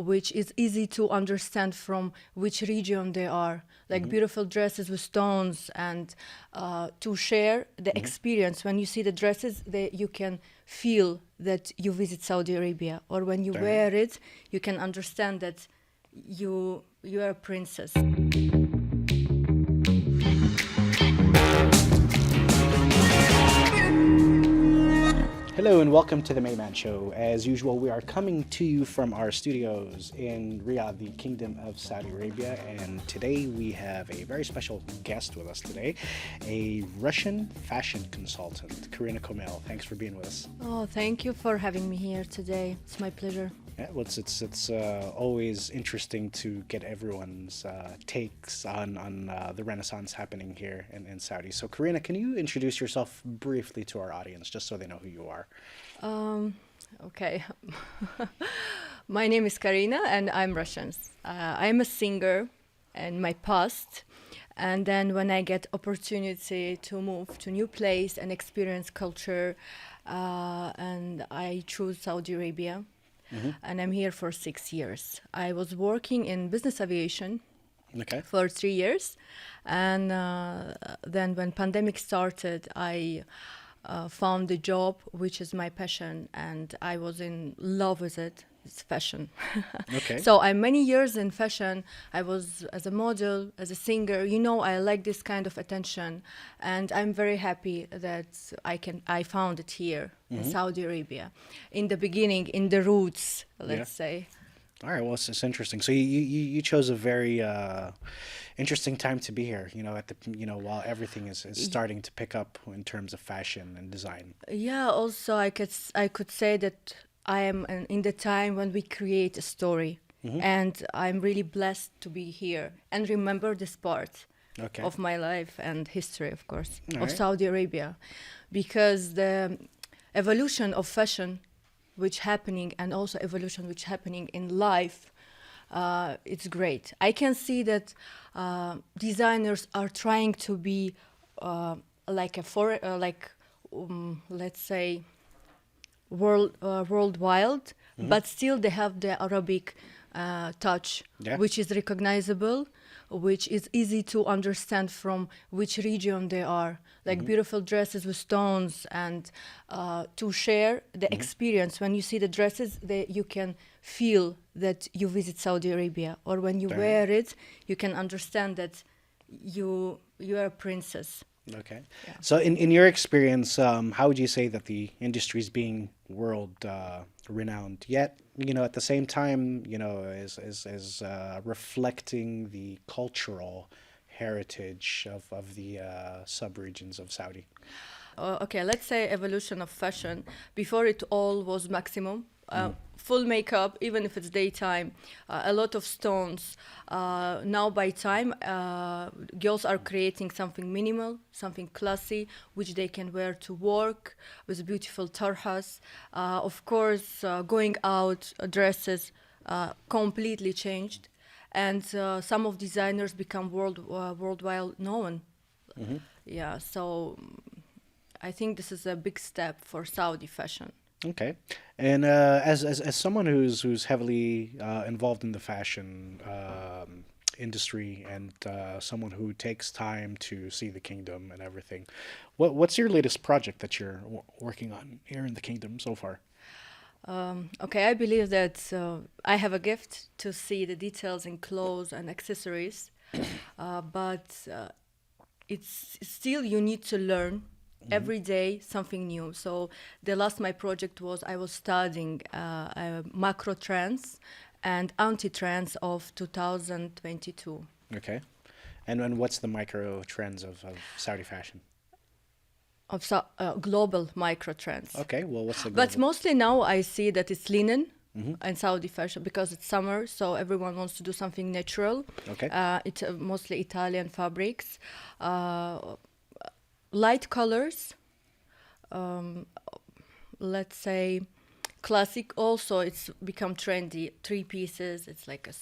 which is easy to understand from which region they are. Like beautiful dresses with stones, and to share the experience. When you see the dresses, you can feel that you visit Saudi Arabia, or when you wear it, you can understand that you are a princess. Hello and welcome to the Mayman Show. As usual, we are coming to you from our studios in Riyadh, the Kingdom of Saudi Arabia, and today we have a very special guest with us today, a Russian fashion consultant, Karina Komil. Thanks for being with us. Oh, thank you for having me here today. It's my pleasure. Yeah, well, it's always interesting to get everyone's takes on the Renaissance happening here in Saudi. So, Karina, can you introduce yourself briefly to our audience, just so they know who you are? Okay. My name is Karina, and I'm Russian. I'm a singer in my past, and then when I get opportunity to move to new place and experience culture, and I choose Saudi Arabia. And I'm here for 6 years. I was working in business aviation for 3 years. And then when pandemic started, I found a job, which is my passion, and I was in love with it. It's fashion. So I'm many years in fashion. I was as a model, as a singer. You know, I like this kind of attention, and I'm very happy that I found it here in Saudi Arabia, in the beginning, in the roots, let's say. All right. Well, it's interesting. So you chose a very interesting time to be here. While everything is starting to pick up in terms of fashion and design. Yeah. Also, I could say that I am in the time when we create a story, and I'm really blessed to be here and remember this part of my life and history, of course, of Saudi Arabia, because the evolution of fashion, which happening, and also evolution which happening in life, it's great. I can see that designers are trying to be let's say, worldwide, but still they have the Arabic touch, which is recognizable, which is easy to understand from which region they are. Like beautiful dresses with stones, and to share the experience. When you see the dresses, you can feel that you visit Saudi Arabia, or when you wear it, you can understand that you are a princess. Okay. Yeah. So in your experience, how would you say that the industry is being world renowned, yet, at the same time, is reflecting the cultural heritage of the sub-regions of Saudi? Okay, let's say evolution of fashion. Before, it all was maximum. Full makeup, even if it's daytime, a lot of stones. Now by time, girls are creating something minimal, something classy, which they can wear to work with beautiful tarhas. Of course, going out, dresses completely changed, and some of designers become worldwide known. Yeah, so I think this is a big step for Saudi fashion. Okay, and as someone who's heavily involved in the fashion industry, and someone who takes time to see the kingdom and everything, what's your latest project that you're working on here in the kingdom so far? Okay, I believe that I have a gift to see the details in clothes and accessories, but it's still, you need to learn every day something new. So my project was, I was studying macro trends and anti-trends of 2022. Okay. And what's the micro trends of Saudi fashion? Of global micro trends. Okay, well, what's the But global? mostly now I see that it's linen and Saudi fashion, because it's summer, so everyone wants to do something natural. Okay. It's mostly Italian fabrics. Light colors, let's say classic. Also, it's become trendy. 3 pieces. It's like a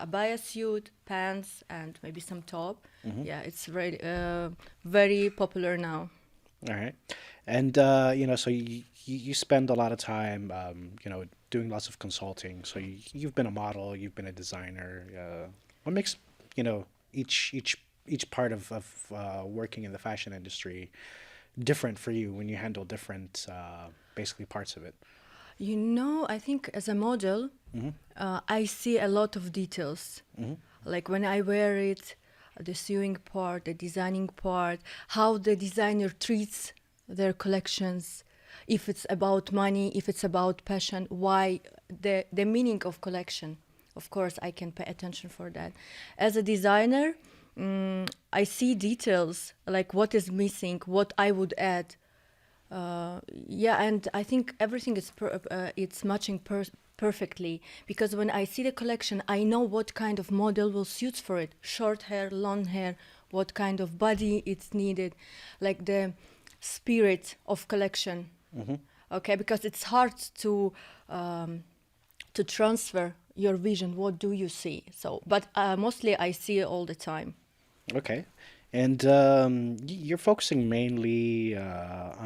abaya suit, pants, and maybe some top. Yeah, it's very very popular now. All right. And so you spend a lot of time doing lots of consulting. So you've been a model, you've been a designer. What makes each part of working in the fashion industry different for you when you handle different basically parts of it? I think as a model, I see a lot of details. Like when I wear it, the sewing part, the designing part, how the designer treats their collections, if it's about money, if it's about passion, why the meaning of collection. Of course, I can pay attention for that. As a designer, I see details like what is missing, what I would add. And I think everything is it's matching perfectly, because when I see the collection, I know what kind of model will suit for it. Short hair, long hair, what kind of body it's needed, like the spirit of collection. Okay, because it's hard to transfer your vision. What do you see? So, but mostly I see it all the time. Okay. And you're focusing mainly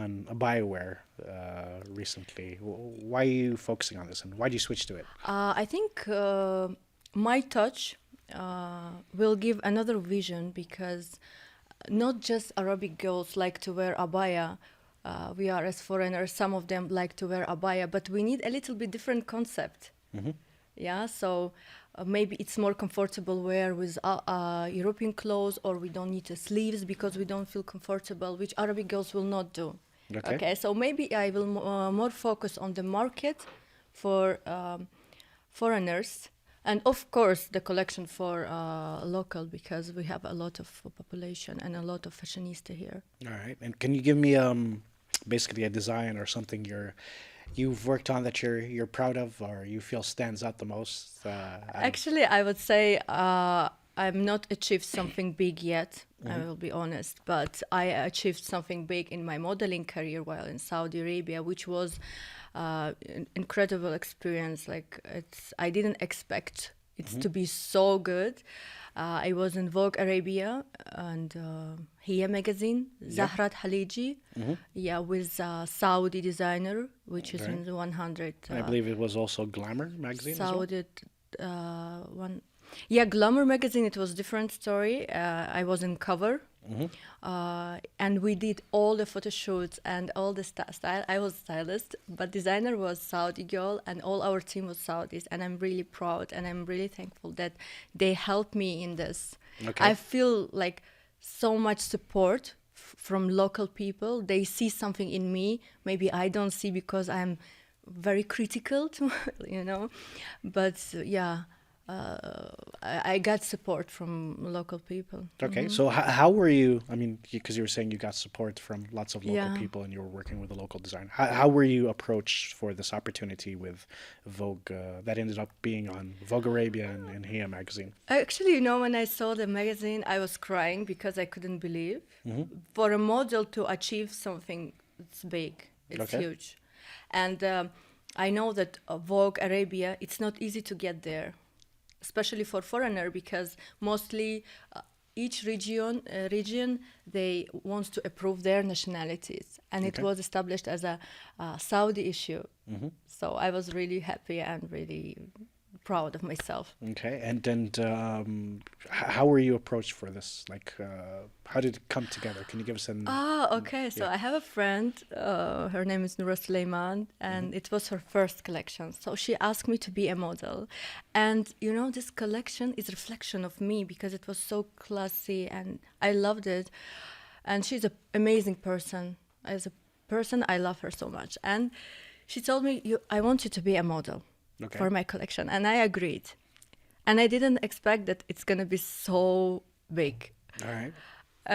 on Abaya wear recently. Why are you focusing on this, and why do you switch to it? I think my touch will give another vision, because not just Arabic girls like to wear abaya. We are as foreigners, some of them like to wear abaya, but we need a little bit different concept. Yeah, so maybe it's more comfortable wear with European clothes, or we don't need the sleeves because we don't feel comfortable, which Arabic girls will not do. Okay, so maybe I will more focus on the market for foreigners, and of course the collection for local, because we have a lot of population and a lot of fashionista here. All right. And can you give me basically a design or something you've worked on that you're proud of, or you feel stands out the most? Actually, I would say I'm not achieved something big yet. I will be honest, but I achieved something big in my modeling career while in Saudi Arabia, which was an incredible experience. Like I didn't expect it to be so good. I was in Vogue Arabia and Hiya magazine, Zahrat Haliji, with a Saudi designer, which is in the 100. I believe it was also Glamour magazine Saudi one. Yeah, Glamour magazine, it was different story. I was in cover. And we did all the photo shoots and all the style. I was stylist, but designer was Saudi girl, and all our team was Saudis. And I'm really proud, and I'm really thankful that they helped me in this. Okay. I feel like so much support from local people. They see something in me maybe I don't see, because I'm very critical to, but I got support from local people. Okay, so how were you? I mean, because you were saying you got support from lots of local Yeah. people, and you were working with a local designer. How were you approached for this opportunity with Vogue that ended up being on Vogue Arabia and Hiya magazine? Actually, when I saw the magazine, I was crying because I couldn't believe. For a model to achieve something, it's big, it's Okay. huge. And I know that Vogue Arabia, it's not easy to get there, especially for foreigner, because mostly each region they want to approve their nationalities, and it Okay. was established as a Saudi issue. So I was really happy and really proud of myself. Okay, and how were you approached for this? Like, how did it come together? Can you give us an? Okay. So Yeah. I have a friend. Her name is Nura Suleiman, and it was her first collection. So she asked me to be a model, and this collection is reflection of me, because it was so classy, and I loved it. And she's an amazing person. As a person, I love her so much. And she told me, I want you to be a model Okay. for my collection, and I agreed. And I didn't expect that it's gonna be so big. All right.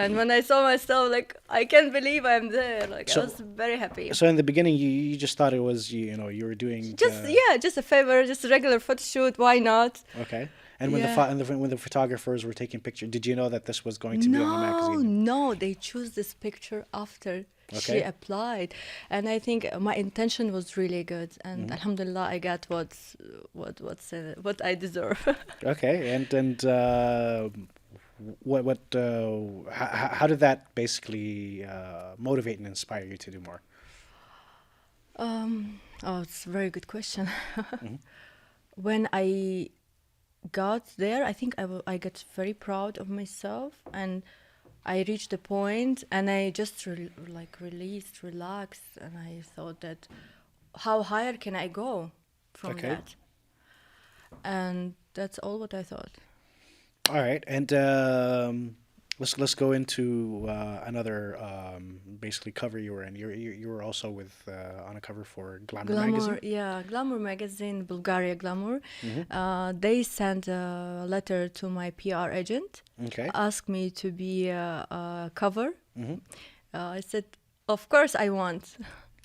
And when I saw myself, like, I can't believe I'm there. Like, So- I was very happy. So in the beginning, you just thought it was you were doing Just a favor, just a regular photo shoot. Why not? Okay. And when Yeah. when the photographers were taking pictures, did you know that this was going to be on the magazine? No, they choose this picture after she Okay. applied, and I think my intention was really good. And Alhamdulillah, I got what I deserve. Okay. And how did that basically motivate and inspire you to do more? Oh, it's a very good question. Hmm. When I got there, I think I got very proud of myself, and I reached the point, and I just like released, relaxed, and I thought that how higher can I go from Okay. that? And that's all what I thought. All right, and let's go into another basically cover you were in. You were also with on a cover for Glamour Glamour, magazine. yeah, Glamour magazine, Bulgaria Glamour. Hmm. They sent a letter to my PR agent, Okay. asked me to be a cover. Hmm. I said, of course I want.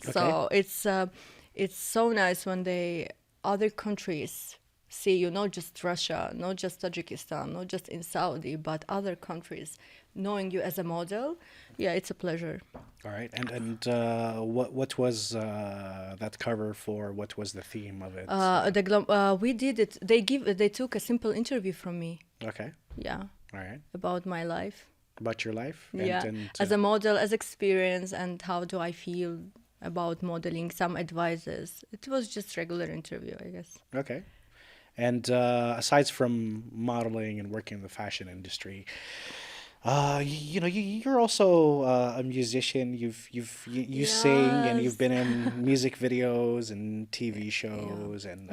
Okay. So it's so nice when they other countries see you, not just Russia, not just Tajikistan, not just in Saudi, but other countries knowing you as a model. Yeah, it's a pleasure. All right, and what was that cover for? What was the theme of it? We did it. They took a simple interview from me. Okay. Yeah, All right. about my life. About your life Yeah, and as a model, as experience, and how do I feel about modeling? Some advices. It was just regular interview, I guess. okay. And aside from modeling and working in the fashion industry, you know, you're also a musician. You sing and you've Yes. been in music videos and TV Yeah. shows. And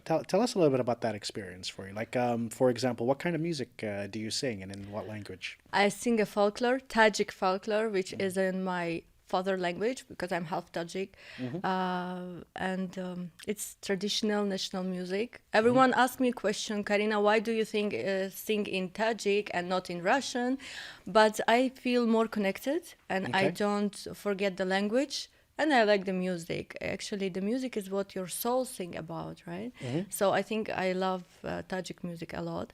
tell us a little bit about that experience for you. Like, for example, what kind of music do you sing and in what language? I sing a folklore, Tajik folklore, which is in my father language because I'm half Tajik, Hmm. and it's traditional national music. Hmm. Everyone asks me a question, Karina, why do you think sing in Tajik and not in Russian? But I feel more connected, and I Okay. don't forget the language. And I like the music. Actually, the music is what your soul sing about, right? Hmm. So I think I love Tajik music a lot.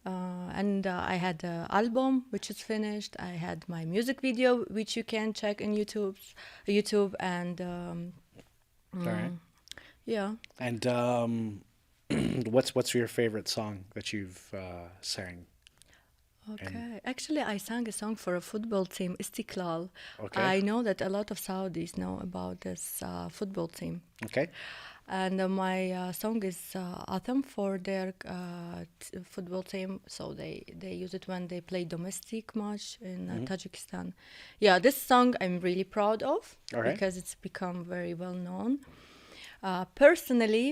And I had an album which is finished. I had my music video which you can check on YouTube, and All right. yeah. And what's your favorite song that you've sang? And Okay. Actually, I sang a song for a football team, Istiklal. okay. I know that a lot of Saudis know about this football team. Okay. And my song is anthem for their football team, so they use it when they play domestic match in Hmm. Tajikistan. Yeah, this song I'm really proud of All right. because it's become very well known. Personally,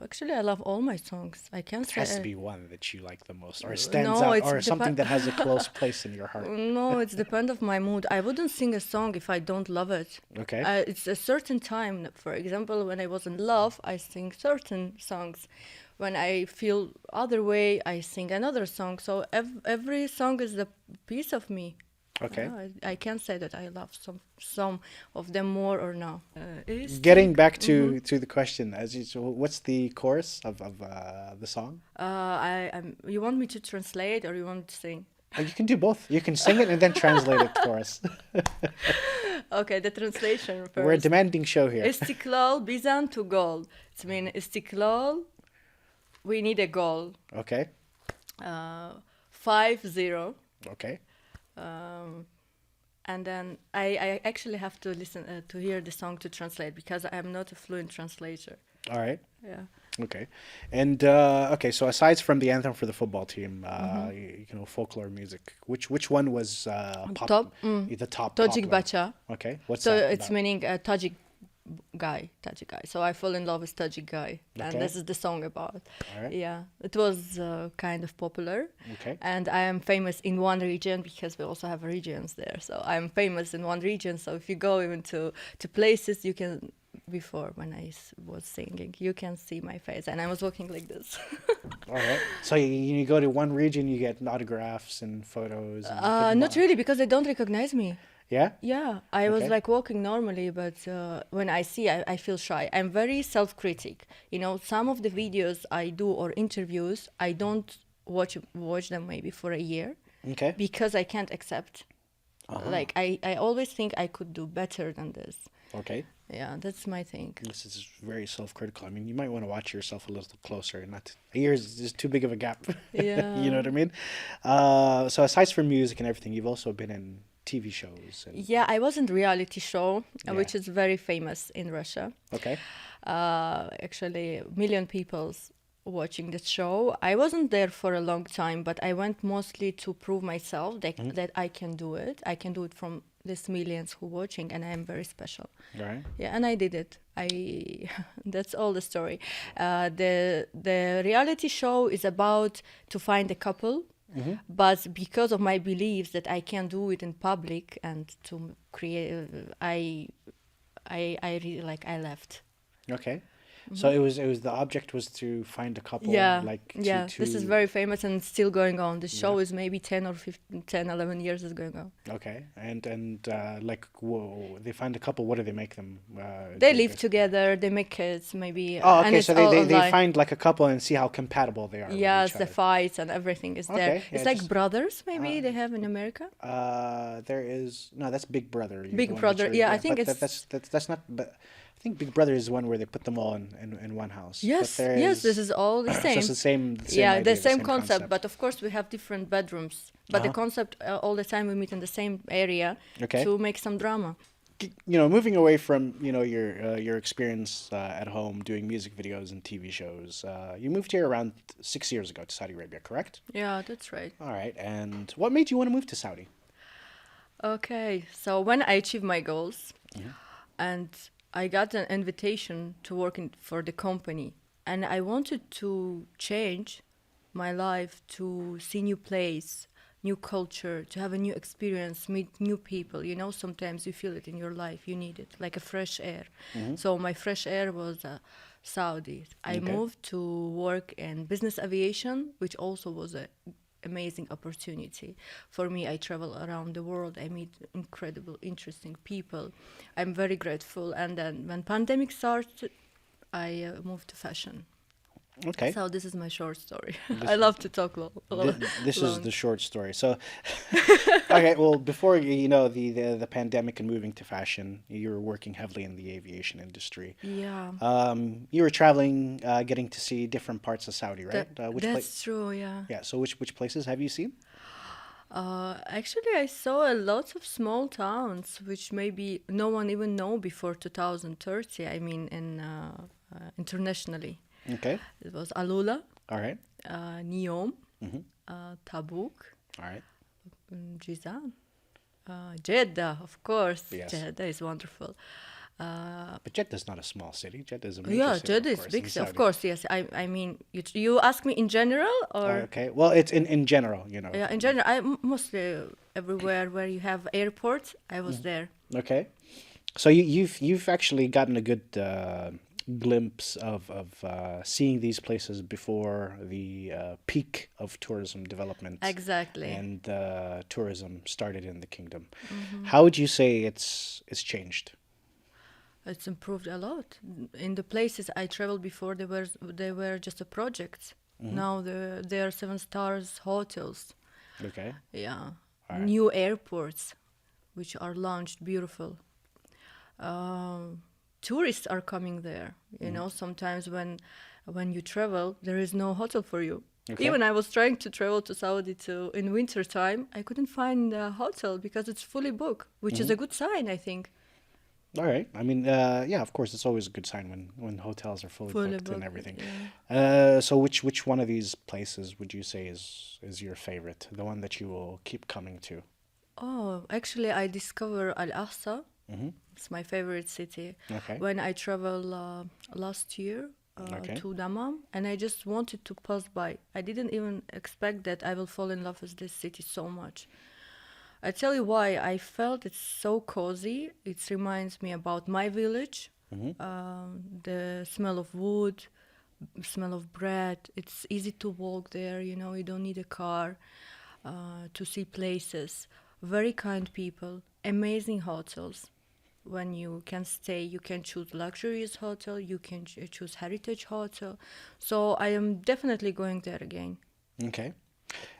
actually, I love all my songs. I can There has to say be one that you like the most, or stands no. out, It's or something depend. that has a close place in your heart. No, it's depend of my mood. I wouldn't sing a song if I don't love it. Okay. It's a certain time. For example, when I was in love, I sing certain songs. When I feel other way, I sing another song. So every song is a piece of me. Okay. I can't say that I love some of them more or no. Getting back to the question, as you, so what's the chorus of the song? You want me to translate or you want me to sing? You can do both. You can sing it and then translate it for us. Okay, the translation We're a first. demanding show here. Istiklal bizan to goal. It means Istiklal, we need a goal. Okay. 5-0. Okay. Um, and then I actually have to listen to hear the song to translate because I am not a fluent translator. All right. Yeah. Okay. And okay, so aside from the anthem for the football team, you know, folklore music, which one was Top the top Tajik popular? Bacha. Okay. What's So that it's about? meaning a Tajik guy. So I fall in love with Tajik guy, and Okay. this is the song about. All right. Yeah, it was kind of popular, Okay. and I am famous in one region because we also have regions there. So I'm famous in one region. So if you go even to places, you can. Before when I was singing, you can see my face, and I was walking like this. All right. So you go to one region, you get autographs and photos. And Not really because they don't recognize me. Yeah. Yeah, I was Okay. like walking normally, but when I see, I feel shy. I'm very self-critic. You know, some of the videos I do or interviews, I don't watch them maybe for a year Okay. because I can't accept. Like I always think I could do better than this. Okay. Yeah, that's my thing. This is very self-critical. I mean, you might want to watch yourself a little closer. Not a year is just too big of a gap. You know Yeah. what I mean? So aside from music and everything, you've also been in TV shows and Yeah, I was in reality show, yeah. which is very famous in Russia. Okay. Actually, million people's watching the show. I wasn't there for a long time, but I went mostly to prove myself that I can do it. I can do it from these millions who watching, and I am very special. All right. Yeah, and I did it. I That's all the story. The reality show is about to find a couple, but because of my beliefs that I can do it in public and to create, I really like I left. Okay. So it was the object was to find a couple, Yeah, like yeah. to This is very famous and still going on. The show yeah. is maybe 10 or 15, 10, 11 years is going on. Okay. And like whoa, they find a couple. What do they make them? They Do live this? together, they make kids maybe, Oh, and okay. it's So all they online. find like a couple and see how compatible they are with Yes, each the other. fights and everything is there. Okay. It's Yeah. like Just brothers maybe they have in America. there is no. That's Big Brother. Big the one that Brother, you're- yeah, I think but it's that's not. But I think Big Brother is one where they put them all in one house. But yes, there yes, is this is all the so same. it's the same Yeah, idea, the the same same concept, but of course we have different bedrooms. But the Uh-huh. concept all the time we meet in the same area Okay. to make some drama. Moving away from your experience at home doing music videos and TV shows, you moved here around 6 years ago to Saudi Arabia, correct? Yeah, that's right. All right. And what made you want to move to Saudi? Okay, so when I achieved my goals and I got an invitation to work for the company, and I wanted to change my life to see new place, new culture, to have a new experience, meet new people. You know, sometimes you feel it in your life, you need it, like a fresh air. So my fresh air was Saudi. I Okay. moved to work in business aviation, which also was a amazing opportunity for me. I travel around the world, I meet incredible interesting people. I'm very grateful. And then when pandemic started, I moved to fashion. Okay. So this is my short story. This- I love to talk This is long. the short story. So, okay, well, before the pandemic and moving to fashion, you were working heavily in the aviation industry. Yeah, You were traveling, getting to see different parts of Saudi, right? Which place? that's true. Yeah. Yeah. So which places have you seen? Actually, I saw a lot of small towns which maybe no one even know before 2030. I mean, internationally, Okay. it was Alula, All right. Neom, Mm-hmm. Tabuk, All right. Jizan, Jeddah, of course. Yes. Jeddah is wonderful. But Jeddah is not a small city. Jeddah is a major Yeah, city, Jeddah of is course, big, in of Saudi. course. Yes, I mean, you ask me in general or Okay. Well, it's in general, yeah, in general. Mostly everywhere where you have airports, I was there. Okay. So you've actually gotten a good glimpse of seeing these places before the peak of tourism development Exactly. and tourism started in the kingdom. How would you say it's changed? It's improved a lot. In the places I traveled before, they were just a project. Now they are 7 stars hotels. Okay. Yeah, All right. new airports, which are launched, beautiful. Tourists are coming there. You know, sometimes when you travel, there is no hotel for you. Okay. Even I was trying to travel to Saudi in winter time, I couldn't find a hotel because it's fully booked, which is a good sign, I think. All right. I mean, yeah, of course, it's always a good sign when hotels are fully Fully booked and booked, everything. yeah. So which one of these places would you say is your favorite? The one that you will keep coming to? Oh, actually, I discovered Al Aqsa. Mm-hmm. It's my favorite city. Okay. When I traveled last year Okay. to Dammam, and I just wanted to pass by. I didn't even expect that I will fall in love with this city so much. I tell you why. I felt it's so cozy. It reminds me about my village. The smell of wood, smell of bread. It's easy to walk there. You know, you don't need a car to see places. Very kind people. Amazing hotels. When you can stay, you can choose luxurious hotel. You can choose heritage hotel. So I am definitely going there again. Okay.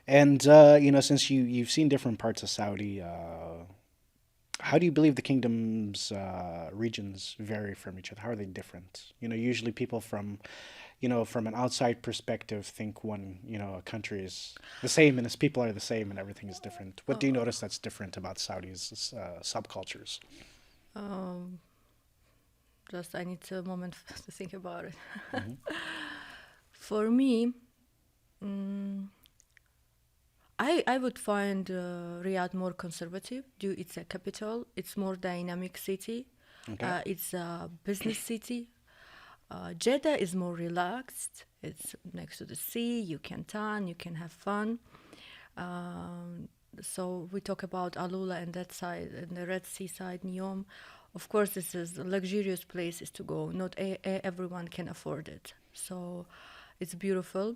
And since you've seen different parts of Saudi, how do you believe the kingdom's regions vary from each other? How are they different? Usually people from, from an outside perspective, think one, a country is the same and its people are the same and everything is different. What do you notice that's different about Saudi's subcultures? Um, just I need a moment to think about it. Hmm. For me, mm, I would find Riyadh more conservative. Due it's a capital, it's more dynamic city. Okay. It's a business city. Jeddah is more relaxed. It's next to the sea. You can tan. You can have fun. So we talk about Alula and that side, and the Red Sea side, Neom. Of course, this is luxurious places to go. Not everyone can afford it. So it's beautiful.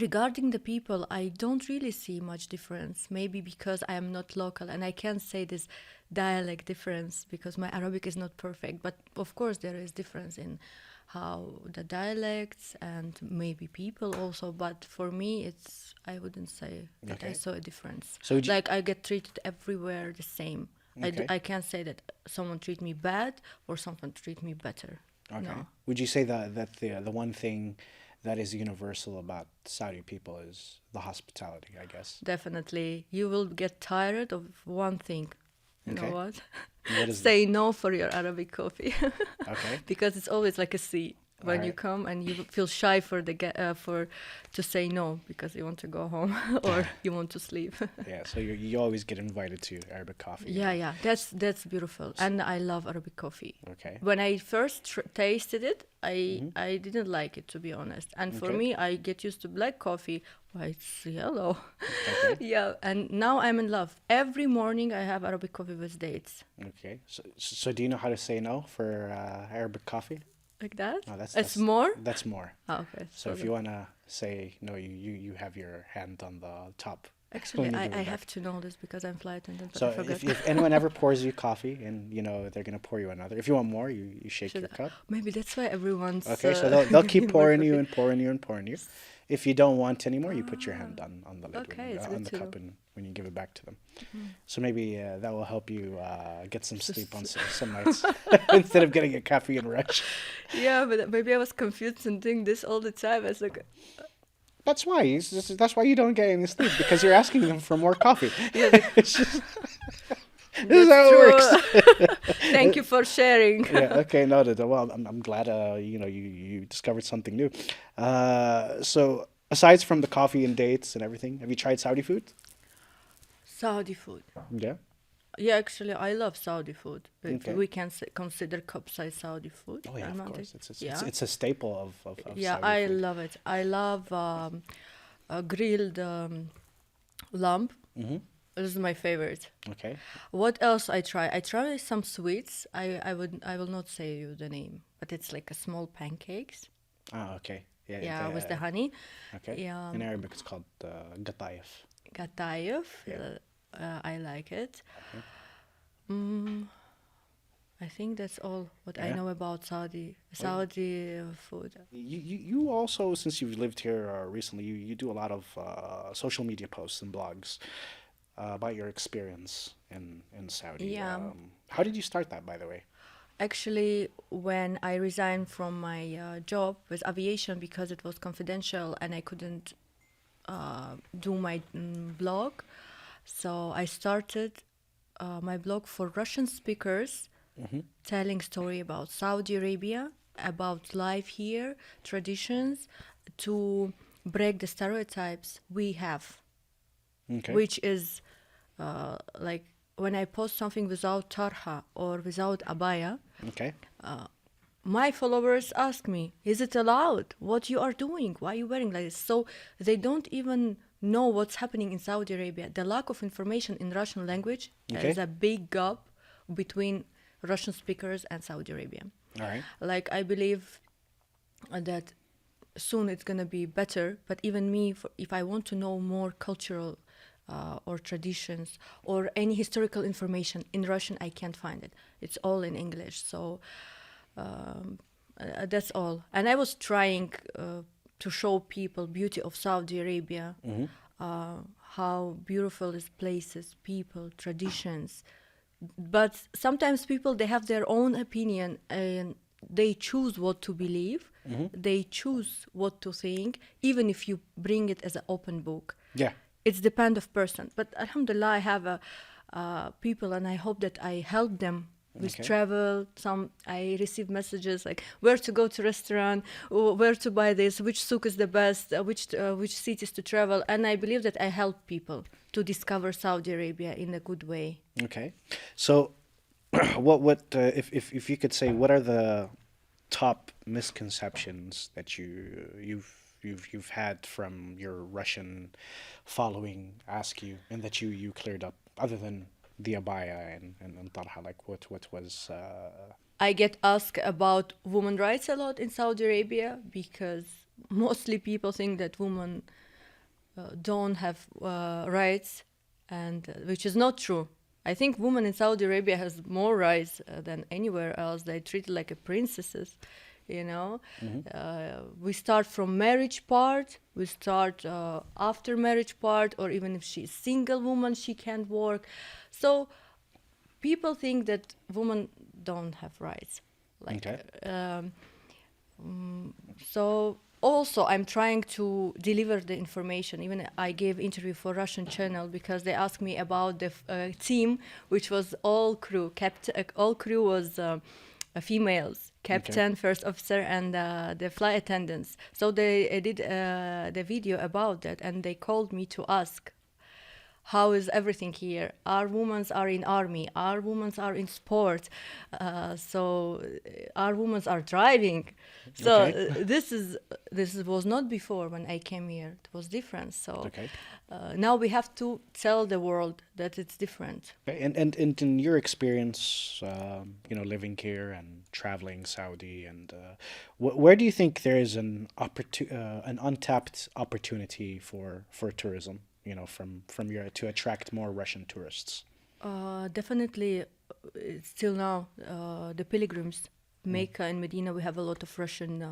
Regarding the people, I don't really see much difference. Maybe because I am not local and I can't say this dialect difference because my Arabic is not perfect. But of course, there is difference in how the dialects and maybe people also. But for me, I wouldn't say that I Okay. saw a difference. So would you, Like I get treated everywhere the same. okay. I can't say that someone treat me bad or someone treat me better. Okay. No. Would you say that the one thing that is universal about Saudi people is the hospitality, I guess? Definitely. You will get tired of one thing. You know Okay. what? What is Say no for your Arabic coffee. Okay. Because it's always like a sea when you Alright. come and you feel shy for to say no because you want to go home or you want to sleep. Yeah, so you always get invited to Arabic coffee. Yeah, that's beautiful, and I love Arabic coffee. Okay. When I first tasted it, Hmm. I didn't like it, to be honest. And for Okay. me, I get used to black coffee. Why it's yellow. Okay. Yeah, and now I'm in love. Every morning I have Arabic coffee with dates. Okay. So do you know how to say no for Arabic coffee? Like that? No, that's It's more? that's more. Oh, okay. So if you wanna say no, you have your hand on the top Actually, when you give I it have back. to know this because I'm flight attendant, but So I forgot. if anyone ever pours you coffee and they're gonna pour you another, if you want more, you shake Should your cup. Maybe that's why everyone's Okay, so they'll keep more pouring you coffee. and pouring you and pouring you. If you don't want any more, you put your hand Ah, on the lid okay, it's on good the to cup know. and when you give it back to them. Mm. So maybe that will help you get some sleep on Just- some nights instead of getting a caffeine rush. Yeah, but maybe I was confused and doing this all the time. I was like, That's why that's why you don't get any sleep because you're asking them for more coffee. yeah, It's just this is that's how it works. true. Thank you for sharing. Yeah. Okay. Noted. Well, I'm glad. You discovered something new. So aside from the coffee and dates and everything, have you tried Saudi food? Saudi food. Yeah. Yeah, actually, I love Saudi food. Okay. We can consider Kopsai Saudi food. Oh yeah, of Almaty. course. Yeah. It's a staple of Yeah, Saudi I food. love it. I love grilled lamb. Hmm. This is my favorite. Okay. What else I try? I try some sweets. I will not say you the name, but it's like a small pancakes. Ah, okay. Yeah. Yeah, with the honey. Okay. Yeah, In Arabic, it's called gatayef. gatayef. Yeah. I like it. Okay. Mm, I think that's all what I Yeah. know about Saudi food. You also, since you've lived here recently, you do a lot of social media posts and blogs about your experience in Saudi. Yeah. How did you start that, by the way? Actually, when I resigned from my job with aviation because it was confidential and I couldn't do my blog, so I started my blog for Russian speakers, Hmm. telling story about Saudi Arabia, about life here, traditions, to break the stereotypes we have, Okay. which is like when I post something without tarha or without abaya, Okay. my followers ask me, is it allowed? What you are doing? Why are you wearing like this? So they don't even know what's happening in Saudi Arabia. The lack of information in Russian language Okay. is a big gap between Russian speakers and Saudi Arabia. All right. Like I believe that soon it's gonna be better. But even me, if I want to know more cultural or traditions or any historical information in Russian, I can't find it. It's all in English. So that's all. And I was trying to show people beauty of Saudi Arabia, Hmm. how beautiful is places, people, traditions. But sometimes people they have their own opinion and they choose what to believe, they choose what to think, even if you bring it as an open book. Yeah. It's depend of person. But alhamdulillah, I have people, and I hope that I help them with Okay. travel. Some I receive messages like where to go to restaurant, or where to buy this, which souk is the best, which cities to travel, and I believe that I help people to discover Saudi Arabia in a good way. Okay. So, what if you could say what are the top misconceptions that you've had from your Russian following ask you and that you cleared up other than the abaya and Talha, like what was I get asked about women rights a lot in Saudi Arabia because mostly people think that women don't have rights, and which is not true. I think women in Saudi Arabia has more rights than anywhere else. They treated like a princesses, you know. We start from marriage part. We start after marriage part, or even if she's single woman, she can't work. So people think that women don't have rights. Like, Okay. So also I'm trying to deliver the information. Even I gave interview for Russian channel because they asked me about the team, which was all crew. All crew was females, captain, first officer, and the flight attendants. So they did the video about that, and they called me to ask, how is everything here? Our women are in army. Our women are in sport. Our women are driving. So Okay. this was not before when I came here. It was different. So Okay. now we have to tell the world that it's different. Okay. And in your experience, living here and traveling Saudi, and where do you think there is an untapped opportunity for tourism? From your to attract more Russian tourists. Definitely, still now, the pilgrims, Mecca and Medina, we have a lot of Russian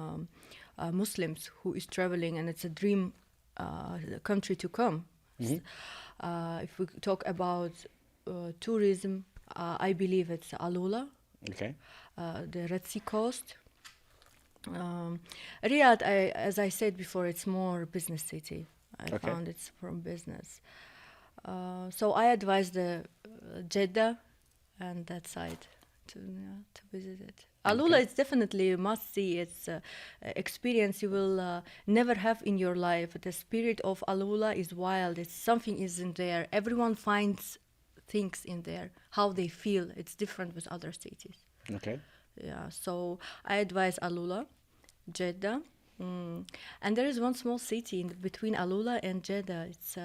Muslims who is traveling, and it's a dream country to come. If we talk about tourism, I believe it's Alula, Okay. the Red Sea coast. Riyadh, as I said before, it's more business city. I found it's from business. So I advise the Jeddah and that side to visit it. Alula is definitely a must see. It's experience you will never have in your life. The spirit of Alula is wild. It's something isn't there. Everyone finds things in there. How they feel. It's different with other cities. Okay. Yeah. So I advise Alula, Jeddah. And there is one small city between Alula and Jeddah. It's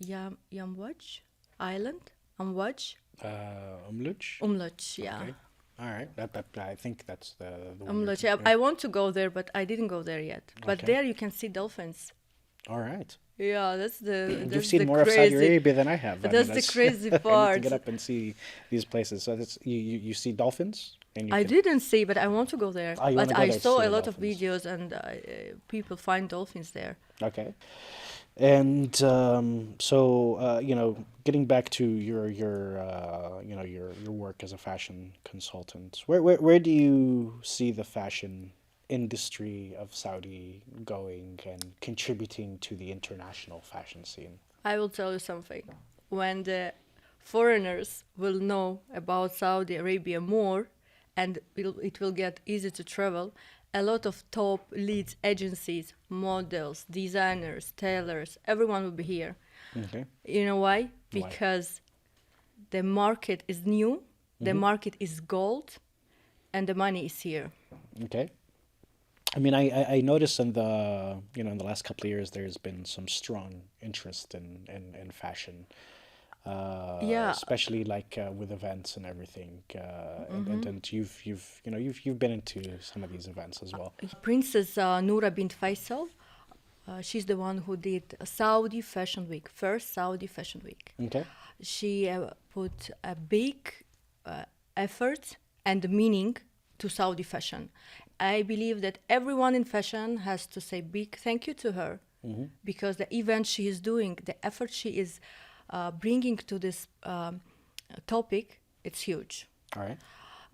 Yamwaj Island. Amwaj. Umluj. Yeah. Okay. All right. That I think that's the one. Umluj. Yeah. I want to go there, but I didn't go there yet. But there you can see dolphins. All right. Yeah, that's the. You've seen more of Saudi Arabia than I have. That's the crazy I part. need to get up and see these places. So that's you see dolphins. I didn't see, but I want to go there. Oh, but I saw a lot dolphins. of videos, and people find dolphins there. Okay. And getting back to your work as a fashion consultant, where do you see the fashion industry of Saudi going and contributing to the international fashion scene? I will tell you something. When the foreigners will know about Saudi Arabia more, and it will get easy to travel, a lot of top lead agencies, models, designers, tailors, everyone will be here. Okay. You know why? Because the market is new, the market is gold, and the money is here. Okay. I mean, I noticed in the in the last couple of years there's been some strong interest in fashion. Especially like with events and everything, and you've been into some of these events as well. Princess Noura bint Faisal, she's the one who did Saudi Fashion Week, first Saudi Fashion Week. Okay. She put a big effort and meaning to Saudi fashion. I believe that everyone in fashion has to say big thank you to her, because the event she is doing, the effort she is bringing to this topic, it's huge. All right.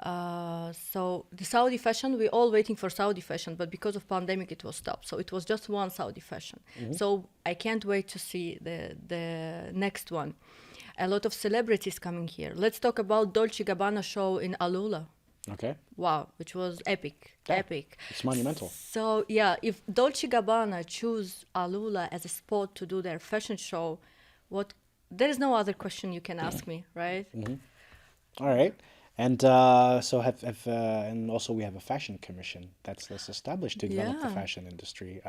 So the Saudi fashion, we're all waiting for Saudi fashion, but because of pandemic, it was stopped. So it was just one Saudi fashion. So I can't wait to see the next one. A lot of celebrities coming here. Let's talk about Dolce Gabbana show in Alula. Okay. Wow, which was epic, Yeah, epic. it's monumental. So yeah, if Dolce Gabbana choose Alula as a spot to do their fashion show, what? There is no other question you can ask me, right? All right. And so and also we have a fashion commission that's established to develop the Yeah. fashion industry.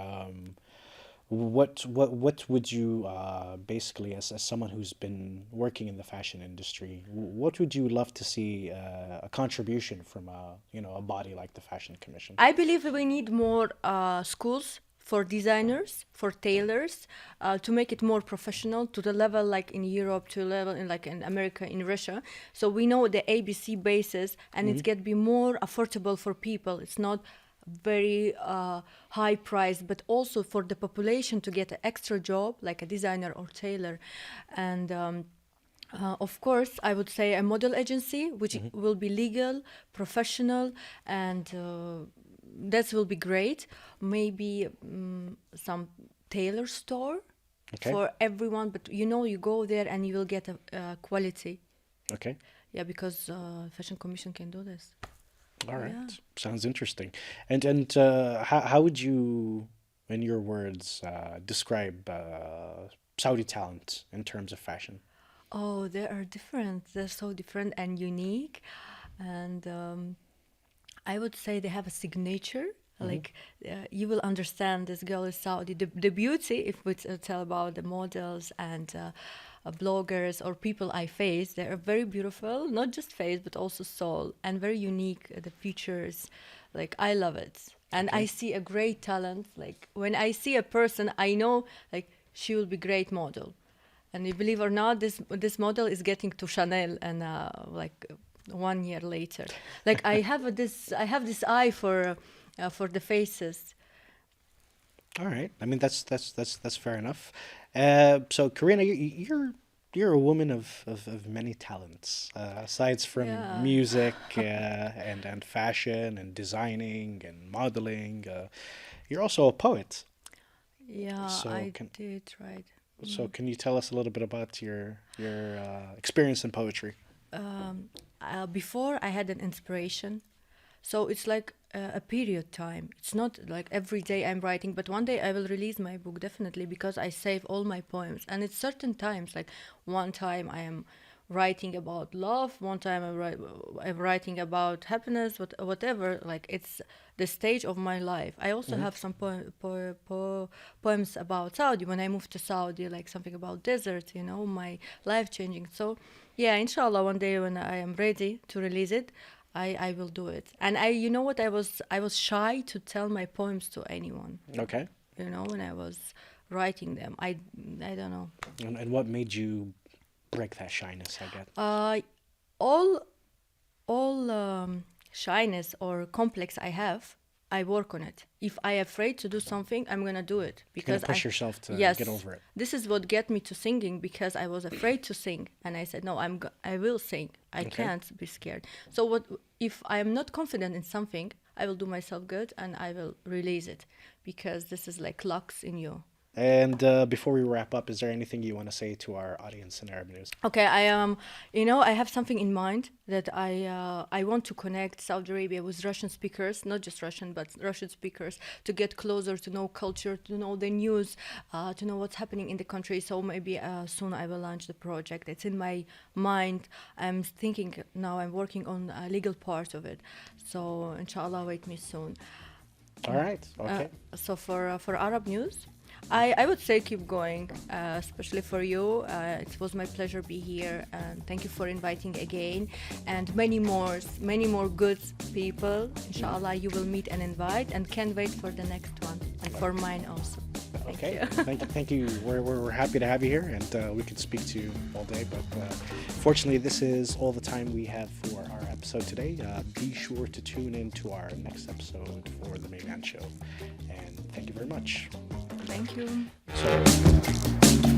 What would you basically, as someone who's been working in the fashion industry, what would you love to see a contribution from a body like the Fashion Commission? I believe we need more schools for designers, for tailors, to make it more professional to the level like in Europe, to level in like in America, in Russia. So we know the ABC basis, and it's get be more affordable for people. It's not very high price, but also for the population to get an extra job like a designer or tailor. And of course, I would say a model agency, which will be legal, professional, and that will be great. Maybe some tailor store Okay. for everyone, but you go there and you will get a quality. Okay. Yeah, because Fashion Commission can do this. All right. Yeah. Sounds interesting. And how would you, in your words, describe Saudi talent in terms of fashion? Oh, they are different. They're so different and unique. And I would say they have a signature. Like you will understand this girl is Saudi. The beauty, if we tell about the models and bloggers or people I face, they are very beautiful, not just face, but also soul, and very unique. The features, like I love it. And I see a great talent. Like when I see a person, I know like she will be great model. And you believe or not, this model is getting to Chanel, and like 1 year later, like I have this eye for the faces. All right. I mean, that's fair enough. So Karina, you're a woman of many talents. Aside from Yeah. music and fashion and designing and modeling, you're also a poet. Yeah, So I can did right. so can you tell us a little bit about your experience in poetry? Before I had an inspiration, so it's like a period time. It's not like every day I'm writing, but one day I will release my book definitely, because I save all my poems, and it's certain times. Like one time I am writing about love, one time I'm writing about happiness, whatever. Like it's the stage of my life. I also have some poems about Saudi when I moved to Saudi, like something about desert. My life changing. So yeah, inshallah, one day when I am ready to release it, I will do it. And you know what, I was shy to tell my poems to anyone. Okay. When I was writing them, I don't know. And what made you break that shyness, I guess? All shyness or complex I have, I work on it. If I afraid to do something, I'm gonna do it You're gonna because push yourself to yes, get over it. this is what get me to singing, because I was afraid to sing, and I said no, I will sing. I Okay. can't be scared. So what if I am not confident in something? I will do myself good and I will release it, because this is like locks in you. And before we wrap up, is there anything you want to say to our audience in Arab News? Okay, I have something in mind that I want to connect Saudi Arabia with Russian speakers, not just Russian, but Russian speakers, to get closer, to know culture, to know the news, to know what's happening in the country. So maybe soon I will launch the project. It's in my mind. I'm thinking now. I'm working on a legal part of it. So inshallah, wait me soon. All right. Okay. So for Arab News, I would say keep going, especially for you. It was my pleasure to be here, and thank you for inviting again. And many more good people. Inshallah, you will meet and invite, and can't wait for the next one and for mine also. Thank Okay. you. Thank you. We're happy to have you here, and we could speak to you all day. But fortunately, this is all the time we have for our episode today. Be sure to tune in to our next episode for the Mayman Show, and thank you very much. Thank you. So.